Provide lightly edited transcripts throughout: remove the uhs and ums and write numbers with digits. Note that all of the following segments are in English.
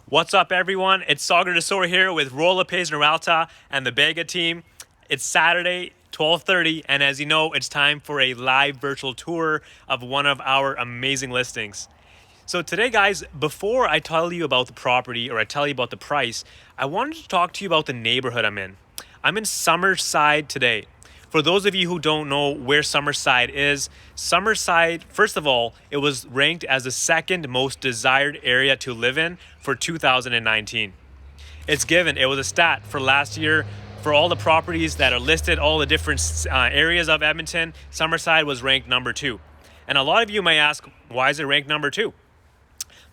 What's up, everyone? It's Sagar Dasaur here with Rollerpays Naralta and the Bagga team. It's Saturday, 12:30, and as you know, it's time for a live virtual tour of one of our amazing listings. So today, guys, before I tell you about the property or I tell you about the price, I wanted to talk to you about the neighborhood I'm in. I'm in Summerside today. For those of you who don't know where Summerside is, Summerside, first of all, it was ranked as the second most desired area to live in for 2019. It was a stat for last year for all the properties that are listed, all the different areas of Edmonton. Summerside was ranked number 2. And a lot of you may ask, why is it ranked number 2?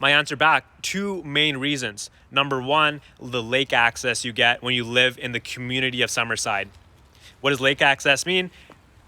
My answer back, two main reasons. Number one, the lake access you get when you live in the community of Summerside. What does lake access mean?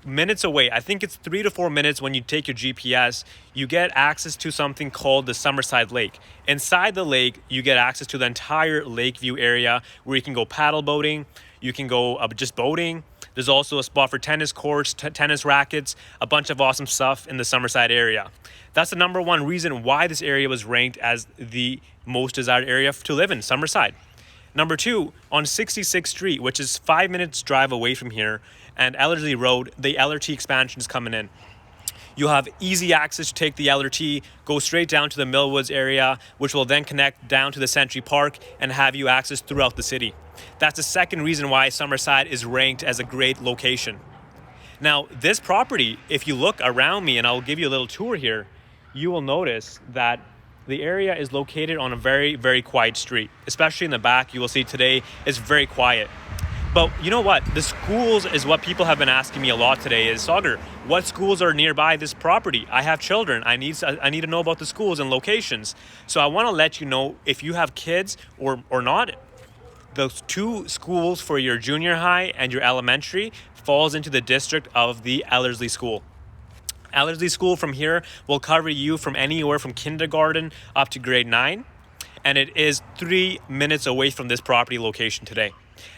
Minutes away, I think it's 3 to 4 minutes when you take your GPS, you get access to something called the Summerside Lake. Inside the lake, you get access to the entire Lakeview area where you can go paddle boating, you can go just boating. There's also a spot for tennis courts, tennis rackets, a bunch of awesome stuff in the Summerside area. That's the number one reason why this area was ranked as the most desired area to live in, Summerside. Number two, on 66th Street, which is 5 minutes drive away from here, and Ellerslie Road, the LRT expansion is coming in. You'll have easy access to take the LRT, go straight down to the Millwoods area, which will then connect down to the Century Park and have you access throughout the city. That's the second reason why Summerside is ranked as a great location. Now, this property, if you look around me, and I'll give you a little tour here, you will notice that the area is located on a very, very quiet street. Especially in the back, you will see today it's very quiet. But you know what? The schools is what people have been asking me a lot today is, Sagar, what schools are nearby this property? I have children. I need to know about the schools and locations. So I want to let you know if you have kids or not, those two schools for your junior high and your elementary falls into the district of the Ellerslie School. Ellerslie School from here will cover you from anywhere from kindergarten up to grade 9, and it is 3 minutes away from this property location today.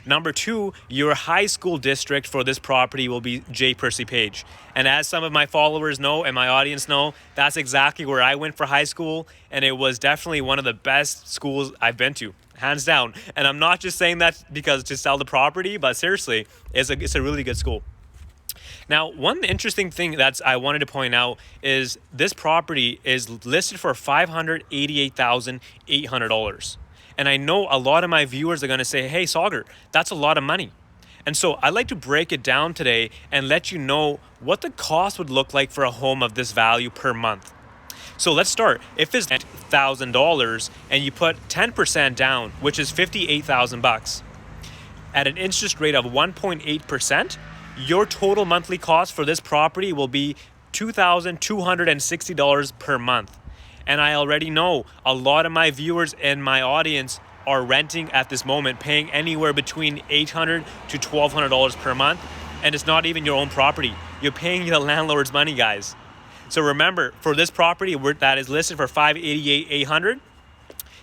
Number two, your high school district for this property will be J. Percy Page. And as some of my followers know and my audience know, that's exactly where I went for high school, and it was definitely one of the best schools I've been to, hands down. And I'm not just saying that because to sell the property, but seriously, it's a really good school. Now, one interesting thing that I wanted to point out is this property is listed for $588,800. And I know a lot of my viewers are going to say, hey, Sagar, that's a lot of money. And so I'd like to break it down today and let you know what the cost would look like for a home of this value per month. So let's start. If it's $1,000 and you put 10% down, which is $58,000, at an interest rate of 1.8%, your total monthly cost for this property will be $2,260 per month. And I already know a lot of my viewers and my audience are renting at this moment, paying anywhere between $800 to $1,200 per month. And it's not even your own property. You're paying the landlord's money, guys. So remember, for this property that is listed for $588,800,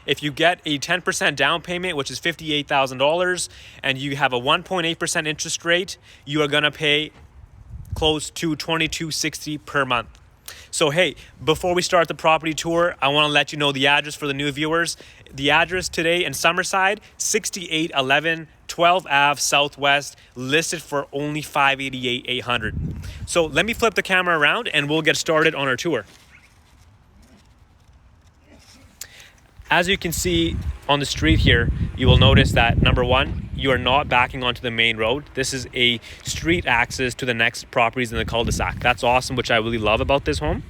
if you get a 10% down payment, which is $58,000, and you have a 1.8% interest rate, you are going to pay close to $2,260 per month. So hey, before we start the property tour, I want to let you know the address for the new viewers. The address today in Summerside, 6811 12th Ave Southwest, listed for only $588,800. So let me flip the camera around and we'll get started on our tour. As you can see on the street here, you will notice that number one, you are not backing onto the main road. This is a street access to the next properties in the cul-de-sac. That's awesome, which I really love about this home.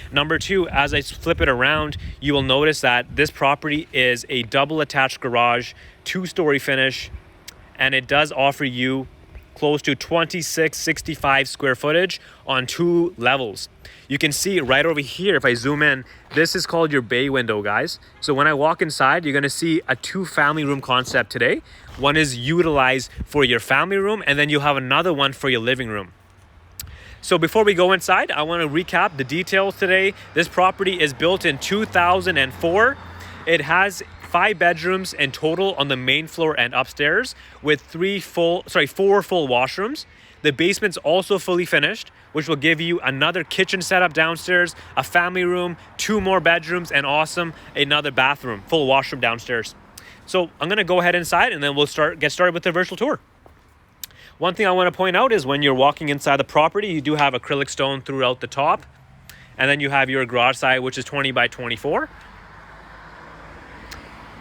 Number two, as I flip it around, you will notice that this property is a double attached garage, 2-story finish, and it does offer you close to 2665 square footage on 2 levels. You can see right over here, if I zoom in, this is called your bay window, guys. So when I walk inside, you're gonna see a 2 family room concept today. One is utilized for your family room, and then you'll have another one for your living room. So before we go inside, I wanna recap the details today. This property is built in 2004. It has 5 bedrooms in total on the main floor and upstairs with 4 full washrooms. The basement's also fully finished, which will give you another kitchen setup downstairs, a family room, 2 more bedrooms, and awesome, another bathroom, full washroom downstairs. So I'm gonna go ahead inside and then we'll get started with the virtual tour. One thing I want to point out is when you're walking inside the property, you do have acrylic stone throughout the top. And then you have your garage side, which is 20 by 24.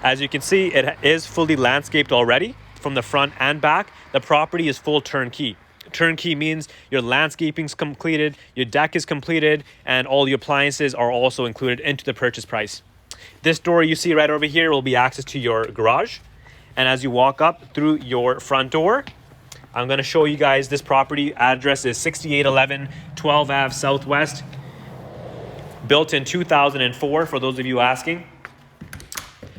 As you can see, it is fully landscaped already from the front and back. The property is full turnkey. Turnkey means your landscaping's completed, your deck is completed, and all your appliances are also included into the purchase price. This door you see right over here will be access to your garage. And as you walk up through your front door, I'm going to show you guys this property. Address is 6811 12 Ave Southwest. Built in 2004, for those of you asking.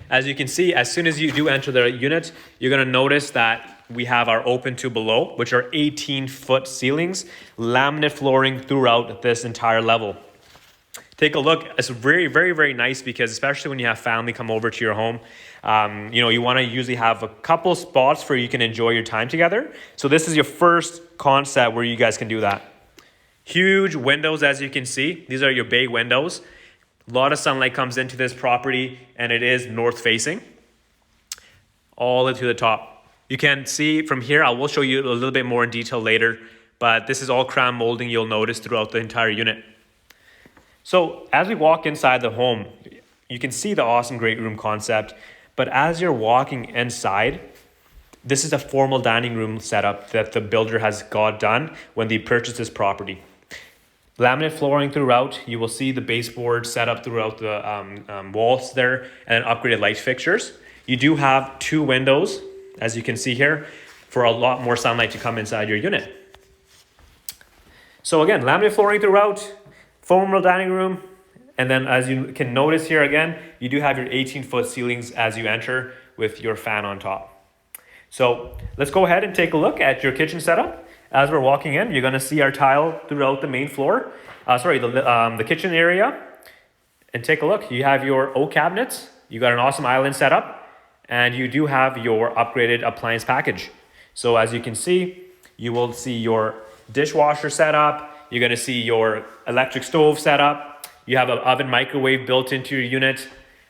As you can see, as soon as you do enter the unit, you're going to notice that we have our open to below, which are 18-foot ceilings, laminate flooring throughout this entire level. Take a look. It's very, very, very nice because especially when you have family come over to your home, you want to usually have a couple spots where you can enjoy your time together. So this is your first concept where you guys can do that. Huge windows, as you can see. These are your bay windows. A lot of sunlight comes into this property and it is north facing all the way to the top. You can see from here, I will show you a little bit more in detail later, but this is all crown molding you'll notice throughout the entire unit. So as we walk inside the home, you can see the awesome great room concept, but as you're walking inside, this is a formal dining room setup that the builder has got done when they purchased this property. Laminate flooring throughout. You will see the baseboard set up throughout the walls there and upgraded light fixtures. You do have 2 windows, as you can see here, for a lot more sunlight to come inside your unit. So again, laminate flooring throughout, formal dining room, and then as you can notice here again, you do have your 18-foot ceilings as you enter with your fan on top. So let's go ahead and take a look at your kitchen setup. As we're walking in, you're going to see our tile throughout the main floor. The kitchen area. And take a look. You have your oak cabinets. You got an awesome island setup. And you do have your upgraded appliance package. So as you can see, you will see your dishwasher setup. You're going to see your electric stove setup. You have an oven microwave built into your unit.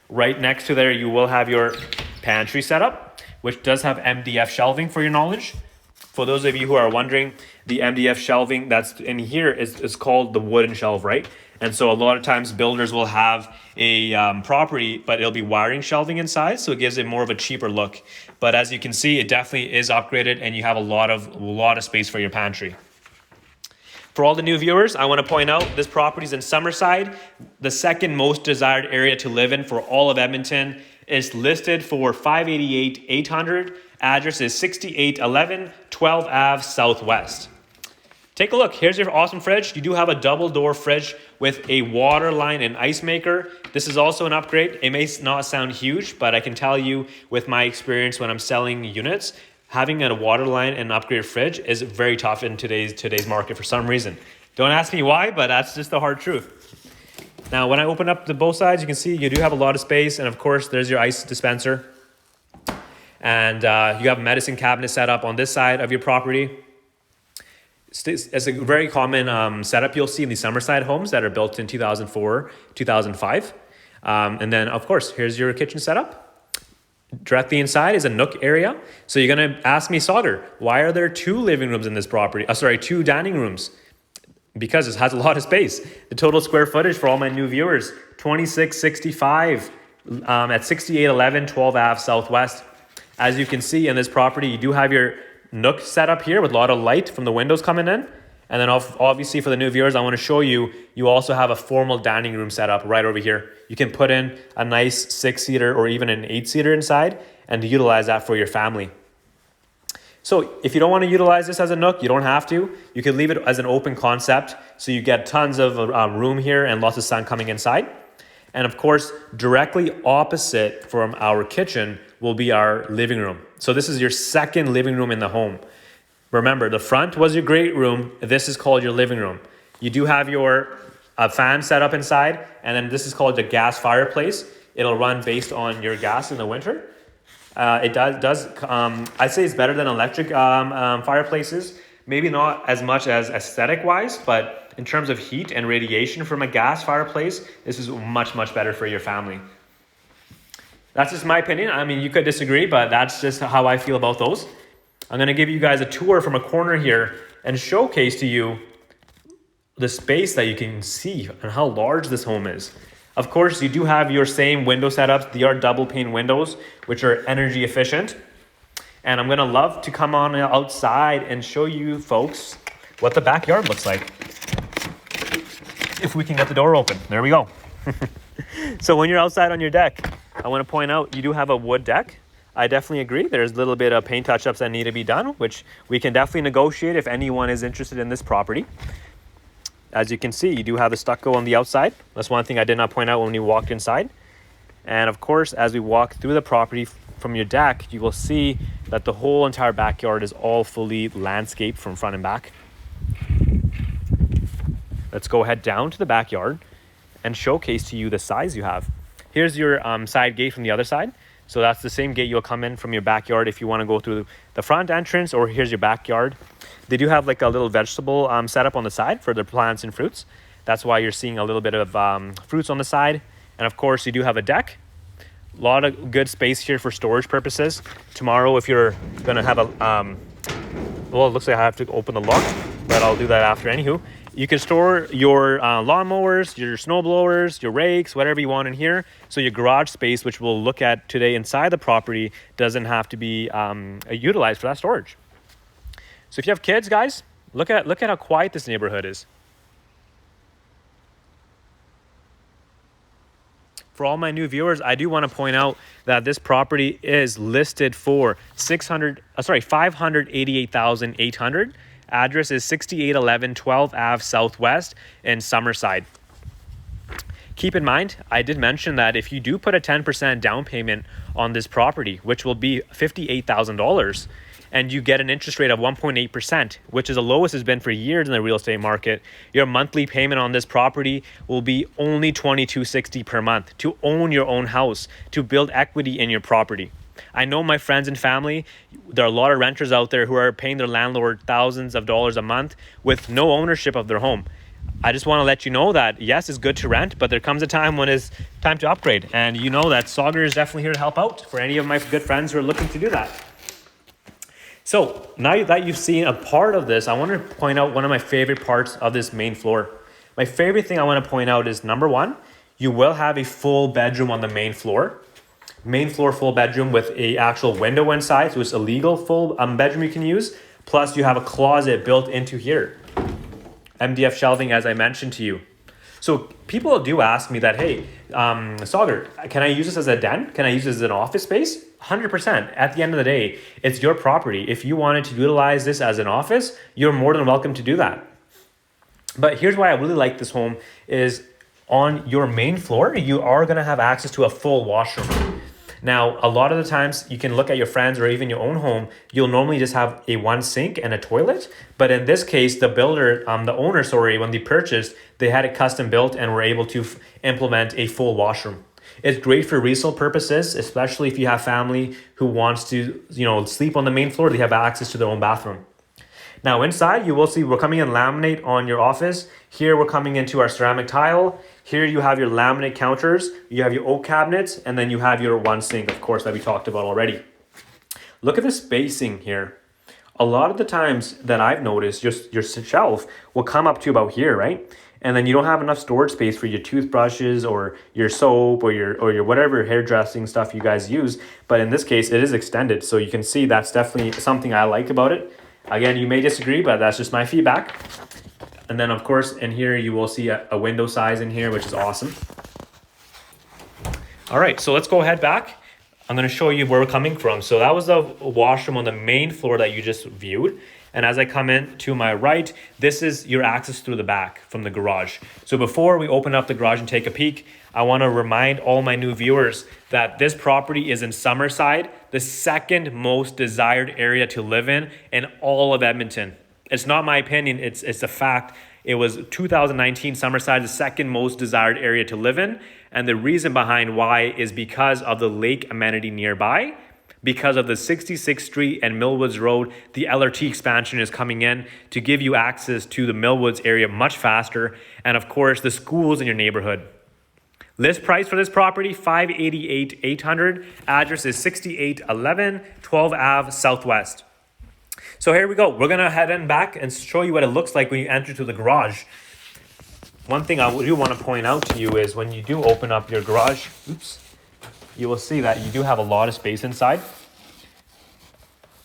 Right next to there, you will have your pantry setup, which does have MDF shelving for your knowledge. For those of you who are wondering, the MDF shelving that's in here is called the wooden shelf, right? And so a lot of times builders will have a property, but it'll be wiring shelving inside, so it gives it more of a cheaper look. But as you can see, it definitely is upgraded, and you have a lot of space for your pantry. For all the new viewers, I want to point out this property is in Summerside, the second most desired area to live in for all of Edmonton. It's listed for $588,800. Address is 6811 12 Ave Southwest. Take a look. Here's your awesome fridge. You do have a double door fridge with a water line and ice maker. This is also an upgrade. It may not sound huge, but I can tell you with my experience when I'm selling units, having a water line and an upgraded fridge is very tough in today's market for some reason. Don't ask me why, but that's just the hard truth. Now, when I open up both sides, you can see you do have a lot of space. And of course, there's your ice dispenser. And you have a medicine cabinet set up on this side of your property. It's a very common setup you'll see in the Summerside homes that are built in 2004, 2005. And then, of course, here's your kitchen setup. Directly inside is a nook area. So you're going to ask me, Sagar, why are there 2 living rooms in this property? 2 dining rooms. Because it has a lot of space. The total square footage for all my new viewers, 2665 at 6811 12 Ave Southwest. As you can see in this property, you do have your nook set up here with a lot of light from the windows coming in. And then obviously for the new viewers, I want to show you, you also have a formal dining room set up right over here. You can put in a nice 6-seater or even an 8-seater inside and utilize that for your family. So if you don't want to utilize this as a nook, you don't have to. You can leave it as an open concept. So you get tons of room here and lots of sun coming inside. And of course, directly opposite from our kitchen will be our living room. So this is your second living room in the home. Remember, the front was your great room. This is called your living room. You do have your fan set up inside, and then this is called the gas fireplace. It'll run based on your gas in the winter. It does I'd say it's better than electric fireplaces, Maybe not as much as aesthetic wise, but in terms of heat and radiation from a gas fireplace, this is much, much better for your family. That's just my opinion. I mean, you could disagree, but that's just how I feel about those. I'm going to give you guys a tour from a corner here and showcase to you the space that you can see and how large this home is. Of course, you do have your same window setups. They are double pane windows, which are energy efficient. And I'm going to love to come on outside and show you folks what the backyard looks like. If we can get the door open. There we go. So when you're outside on your deck, I want to point out you do have a wood deck. I definitely agree. There's a little bit of paint touch-ups that need to be done, which we can definitely negotiate if anyone is interested in this property. As you can see, you do have the stucco on the outside. That's one thing I did not point out when we walked inside. And of course, as we walk through the property from your deck, you will see that the whole entire backyard is all fully landscaped from front and back. Let's go head down to the backyard and showcase to you the size you have. Here's your side gate from the other side. So that's the same gate you'll come in from your backyard if you want to go through the front entrance, or here's your backyard. They do have like a little vegetable setup on the side for the plants and fruits. That's why you're seeing a little bit of fruits on the side. And of course, you do have a deck. A lot of good space here for storage purposes. Tomorrow, if you're going to have a, well, it looks like I have to open the lock, but I'll do that after. Anywho, you can store your lawnmowers, your snow blowers, your rakes, whatever you want in here. So your garage space, which we'll look at today inside the property, doesn't have to be utilized for that storage. So if you have kids, guys, look at how quiet this neighborhood is. For all my new viewers, I do want to point out that this property is listed for $588,800. Address is 6811 12th Ave Southwest in Summerside. Keep in mind, I did mention that if you do put a 10% down payment on this property, which will be $58,000, and you get an interest rate of 1.8%, which is the lowest it's been for years in the real estate market, your monthly payment on this property will be only $22.60 per month to own your own house, to build equity in your property. I know my friends and family, there are a lot of renters out there who are paying their landlord thousands of dollars a month with no ownership of their home. I just want to let you know that, yes, it's good to rent, but there comes a time when it's time to upgrade. And you know that Sagar is definitely here to help out for any of my good friends who are looking to do that. So now that you've seen a part of this, I want to point out one of my favorite parts of this main floor. My favorite thing I want to point out is, number one, you will have a full bedroom on the main floor. Main floor full bedroom with a actual window inside, so it's a legal full bedroom you can use. Plus you have a closet built into here. MDF shelving, as I mentioned to you. So people do ask me that, hey, Sagar, can I use this as a den? Can I use this as an office space? 100%. At the end of the day, it's your property. If you wanted to utilize this as an office, you're more than welcome to do that. But here's why I really like this home is on your main floor, you are going to have access to a full washroom. Now, a lot of the times you can look at your friends or even your own home, you'll normally just have a one sink and a toilet. But in this case, the owner, when they purchased, they had it custom built and were able to implement a full washroom. It's great for resale purposes, especially if you have family who wants to, sleep on the main floor, they have access to their own bathroom. Now inside, you will see we're coming in laminate on your office. Here we're coming into our ceramic tile. Here you have your laminate counters, you have your oak cabinets, and then you have your one sink, of course, that we talked about already. Look at the spacing here. A lot of the times that I've noticed, your shelf will come up to about here, right? And then you don't have enough storage space for your toothbrushes or your soap or your whatever hairdressing stuff you guys use. But in this case, it is extended. So you can see that's definitely something I like about it. Again, you may disagree, but that's just my feedback. And then of course, in here, you will see a window size in here, which is awesome. All right, so let's go ahead back. I'm gonna show you where we're coming from. So that was the washroom on the main floor that you just viewed. And as I come in to my right, this is your access through the back from the garage. So before we open up the garage and take a peek, I wanna remind all my new viewers that this property is in Summerside, the second most desired area to live in all of Edmonton. It's not my opinion, it's a fact. It was 2019 Summerside, the second most desired area to live in. And the reason behind why is because of the lake amenity nearby. because of the 66th Street and Millwoods Road. The LRT expansion is coming in to give you access to the Millwoods area much faster, and of course the schools in your neighborhood. List price for this property, $588,800. Address is 6811 12 Ave Southwest. So here we go. We're gonna head in back and show you what it looks like when you enter to the garage. One thing I do want to point out to you is when you do open up your garage, you will see that you do have a lot of space inside.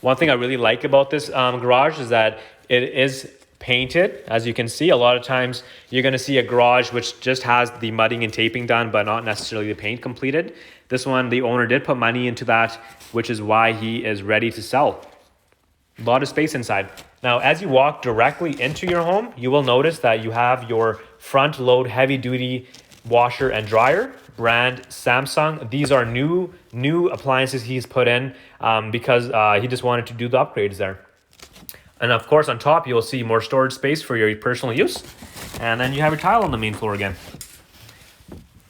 One thing I really like about this garage is that it is painted. As you can see, a lot of times you're going to see a garage which just has the mudding and taping done, but not necessarily the paint completed. This one, the owner did put money into that, which is why he is ready to sell. A lot of space inside. Now, as you walk directly into your home, you will notice that you have your front load heavy duty washer and dryer, brand Samsung. These are new appliances he's put in because he just wanted to do the upgrades there. And of course, on top, you'll see more storage space for your personal use. And then you have your tile on the main floor again.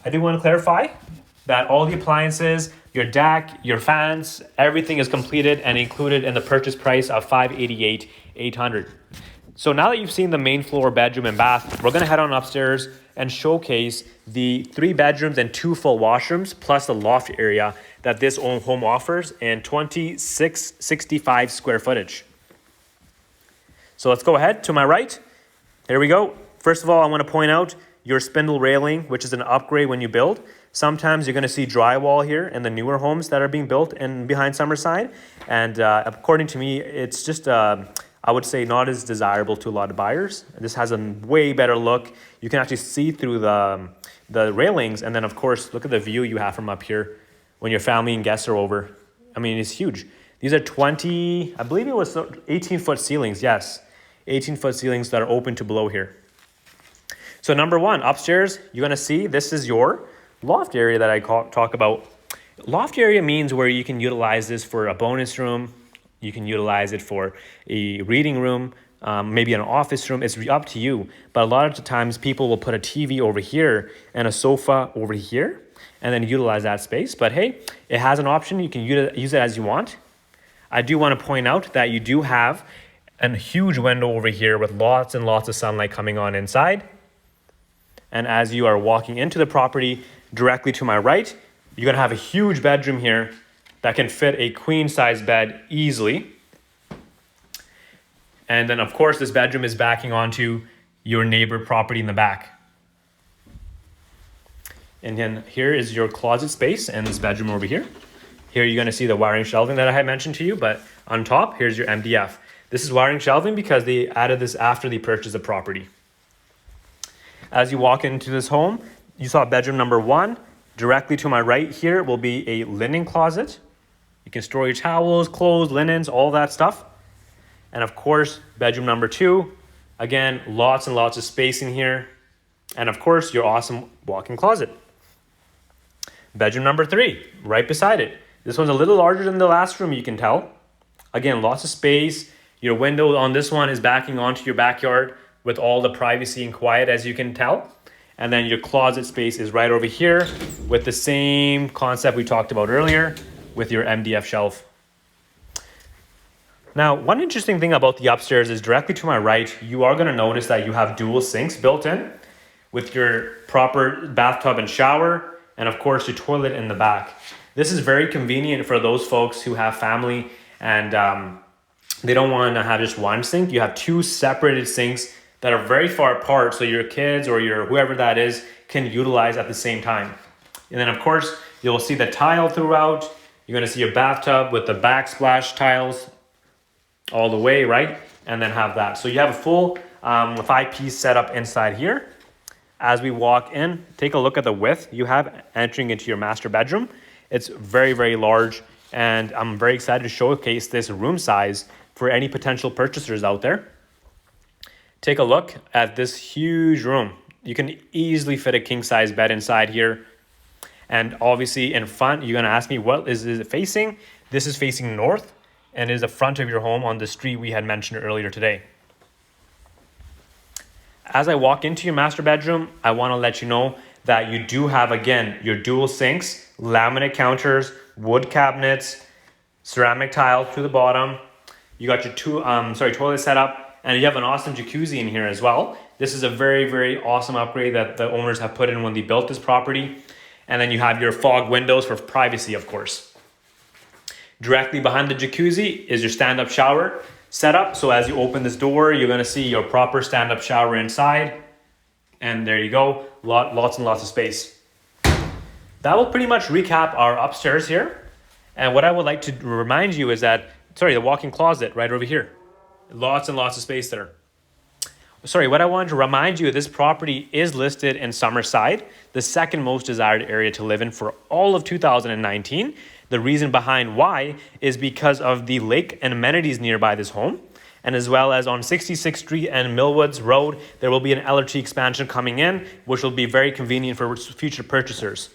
I do want to clarify that all the appliances, your deck, your fans, everything is completed and included in the purchase price of $588,800. So now that you've seen the main floor, bedroom, and bath, we're going to head on upstairs and showcase the 3 bedrooms and 2 full washrooms, plus the loft area that this home offers in 2665 square footage. So let's go ahead to my right. Here we go. First of all, I want to point out your spindle railing, which is an upgrade when you build. Sometimes you're going to see drywall here in the newer homes that are being built in behind Summerside. And according to me, it's just, I would say, not as desirable to a lot of buyers. This has a way better look. You can actually see through the railings. And then, of course, look at the view you have from up here when your family and guests are over. I mean, it's huge. These are 20, I believe it was 18-foot ceilings. Yes, 18-foot ceilings that are open to below here. So number one, upstairs, you're going to see this is your loft area that I talk about. Loft area means where you can utilize this for a bonus room. You can utilize it for a reading room, maybe an office room. It's up to you. But a lot of the times people will put a TV over here and a sofa over here and then utilize that space. But hey, it has an option. You can use it as you want. I do want to point out that you do have a huge window over here with lots and lots of sunlight coming on inside. And as you are walking into the property directly to my right, you're going to have a huge bedroom here that can fit a queen size bed easily. And then of course, this bedroom is backing onto your neighbor property in the back. And then here is your closet space and this bedroom over here. Here you're going to see the wiring shelving that I had mentioned to you, but on top, here's your MDF. This is wiring shelving because they added this after they purchased the property. As you walk into this home, you saw bedroom number 1. Directly to my right here will be a linen closet. You can store your towels, clothes, linens, all that stuff. And of course, bedroom number 2. Again, lots and lots of space in here. And of course, your awesome walk-in closet. Bedroom number 3, right beside it. This one's a little larger than the last room, you can tell. Again, lots of space. Your window on this one is backing onto your backyard with all the privacy and quiet, as you can tell. And then your closet space is right over here with the same concept we talked about earlier with your MDF shelf. Now, one interesting thing about the upstairs is directly to my right, you are going to notice that you have dual sinks built in with your proper bathtub and shower, and of course your toilet in the back. This is very convenient for those folks who have family and they don't want to have just one sink. You have 2 separated sinks that are very far apart, so your kids or your whoever that is can utilize at the same time. And then of course, you'll see the tile throughout. You're going to see your bathtub with the backsplash tiles all the way, right? And then have that. So you have a full 5-piece setup inside here. As we walk in, take a look at the width you have entering into your master bedroom. It's very, very large, and I'm very excited to showcase this room size for any potential purchasers out there. Take a look at this huge room. You can easily fit a king size bed inside here. And obviously in front, you're gonna ask me, what is it facing? This is facing north and is the front of your home on the street we had mentioned earlier today. As I walk into your master bedroom, I wanna let you know that you do have, again, your dual sinks, laminate counters, wood cabinets, ceramic tile to the bottom. You got your toilet setup, and you have an awesome jacuzzi in here as well. This is a very, very awesome upgrade that the owners have put in when they built this property. And then you have your fog windows for privacy, of course. Directly behind the jacuzzi is your stand-up shower setup. So as you open this door, you're gonna see your proper stand-up shower inside. And there you go, lots and lots of space. That will pretty much recap our upstairs here. And what I would like to remind you is that, the walk-in closet right over here. Lots and lots of space there. What I wanted to remind you, this property is listed in Summerside, the second most desired area to live in for all of 2019. The reason behind why is because of the lake and amenities nearby this home, and as well as on 66th Street and Millwoods Road, there will be an LRT expansion coming in, which will be very convenient for future purchasers.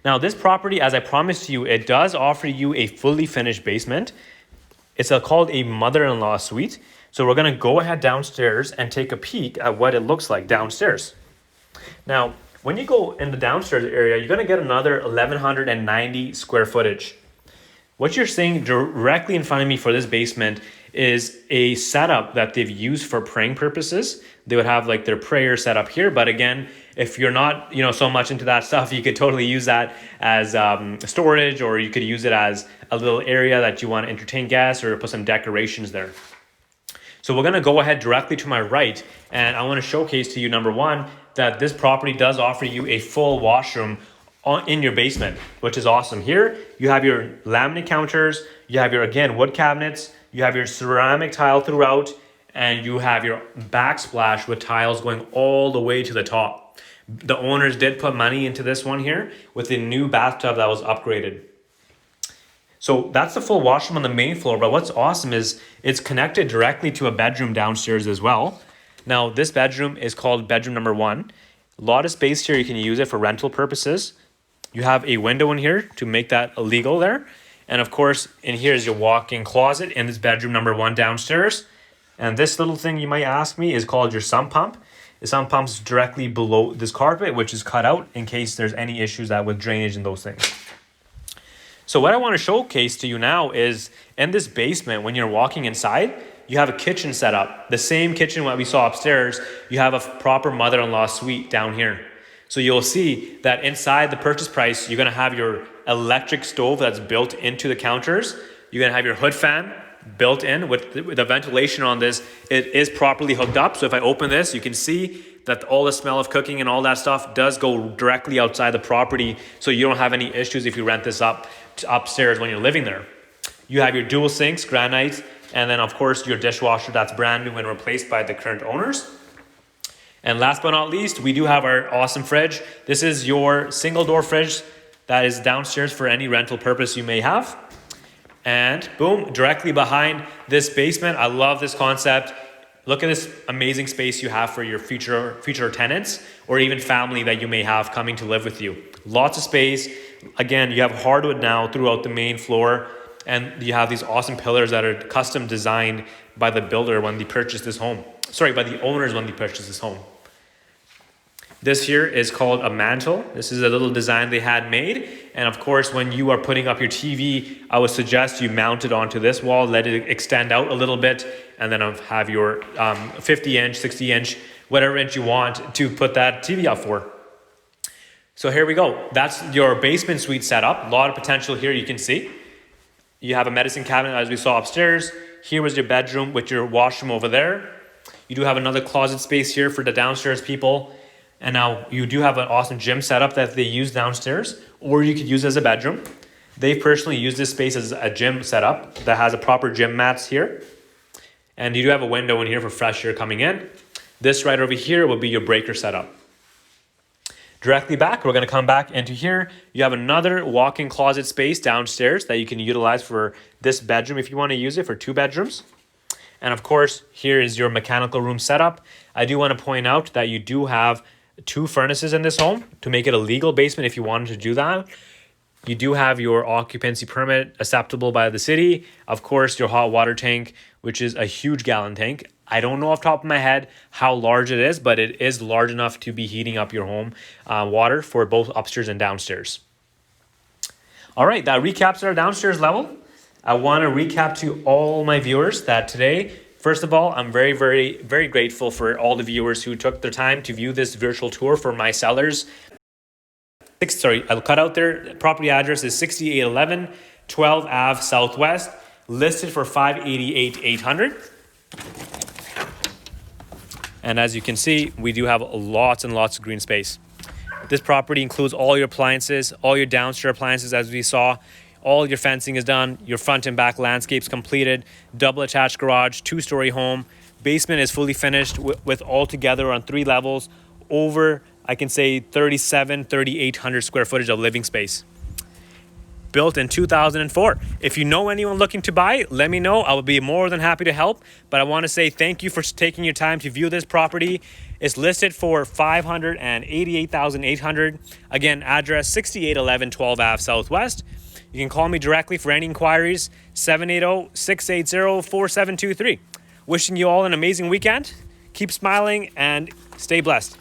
Now, this property, as I promised you, it does offer you a fully finished basement. It's called a mother-in-law suite. So we're going to go ahead downstairs and take a peek at what it looks like downstairs. Now, when you go in the downstairs area, you're going to get another 1,190 square footage. What you're seeing directly in front of me for this basement is a setup that they've used for praying purposes. They would have like their prayer set up here. But again, if you're not, so much into that stuff, you could totally use that as storage, or you could use it as a little area that you want to entertain guests or put some decorations there. So we're going to go ahead directly to my right, and I want to showcase to you, number one, that this property does offer you a full washroom in your basement, which is awesome. Here, you have your laminate counters, you have your, again, wood cabinets, you have your ceramic tile throughout, and you have your backsplash with tiles going all the way to the top. The owners did put money into this one here with a new bathtub that was upgraded. So that's the full washroom on the main floor, but what's awesome is it's connected directly to a bedroom downstairs as well. Now, this bedroom is called bedroom number 1. A lot of space here, you can use it for rental purposes. You have a window in here to make that illegal there. And of course, in here is your walk-in closet in this bedroom number 1 downstairs. And this little thing you might ask me is called your sump pump. The sump pump's directly below this carpet, which is cut out in case there's any issues with drainage and those things. So what I want to showcase to you now is in this basement, when you're walking inside, you have a kitchen set up. The same kitchen what we saw upstairs, you have a proper mother-in-law suite down here. So you'll see that inside the purchase price, you're going to have your electric stove that's built into the counters. You're going to have your hood fan built in with the ventilation on this. It is properly hooked up. So if I open this, you can see that all the smell of cooking and all that stuff does go directly outside the property. So you don't have any issues if you rent this up to upstairs when you're living there. You have your dual sinks, granite, and then of course your dishwasher that's brand new and replaced by the current owners. And last but not least, we do have our awesome fridge. This is your single door fridge that is downstairs for any rental purpose you may have. And boom, directly behind this basement. I love this concept. Look at this amazing space you have for your future tenants or even family that you may have coming to live with you. Lots of space. Again, you have hardwood now throughout the main floor, and you have these awesome pillars that are custom designed by the builder when they purchased this home. By the owners when they purchased this home. This here is called a mantle. This is a little design they had made. And of course, when you are putting up your TV, I would suggest you mount it onto this wall, let it extend out a little bit, and then have your 50 inch, 60 inch, whatever inch you want to put that TV up for. So here we go. That's your basement suite setup. A lot of potential here you can see. You have a medicine cabinet as we saw upstairs. Here was your bedroom with your washroom over there. You do have another closet space here for the downstairs people. And now you do have an awesome gym setup that they use downstairs, or you could use as a bedroom. They personally use this space as a gym setup that has a proper gym mats here. And you do have a window in here for fresh air coming in. This right over here will be your breaker setup. Directly back, we're going to come back into here. You have another walk-in closet space downstairs that you can utilize for this bedroom if you want to use it for 2 bedrooms. And of course, here is your mechanical room setup. I do want to point out that you do have 2 furnaces in this home to make it a legal basement if you wanted to do that. You do have your occupancy permit acceptable by the city. Of course, your hot water tank, which is a huge gallon tank. I don't know off the top of my head how large it is, but it is large enough to be heating up your home water for both upstairs and downstairs. All right, that recaps our downstairs level. I want to recap to all my viewers that today, first of all, I'm very, very, very grateful for all the viewers who took their time to view this virtual tour for my sellers. I'll cut out there. Property address is 6811 12 Ave Southwest, listed for $588,800. And as you can see, we do have lots and lots of green space. This property includes all your appliances, all your downstairs appliances, as we saw. All your fencing is done. Your front and back landscapes completed. Double attached garage, 2-story home. Basement is fully finished with all together on 3 levels. Over, I can say, 3,800 square footage of living space. Built in 2004. If you know anyone looking to buy, let me know. I will be more than happy to help. But I want to say thank you for taking your time to view this property. It's listed for $588,800. Again, address 6811 12 Ave Southwest. You can call me directly for any inquiries, 780-680-4723. Wishing you all an amazing weekend. Keep smiling and stay blessed.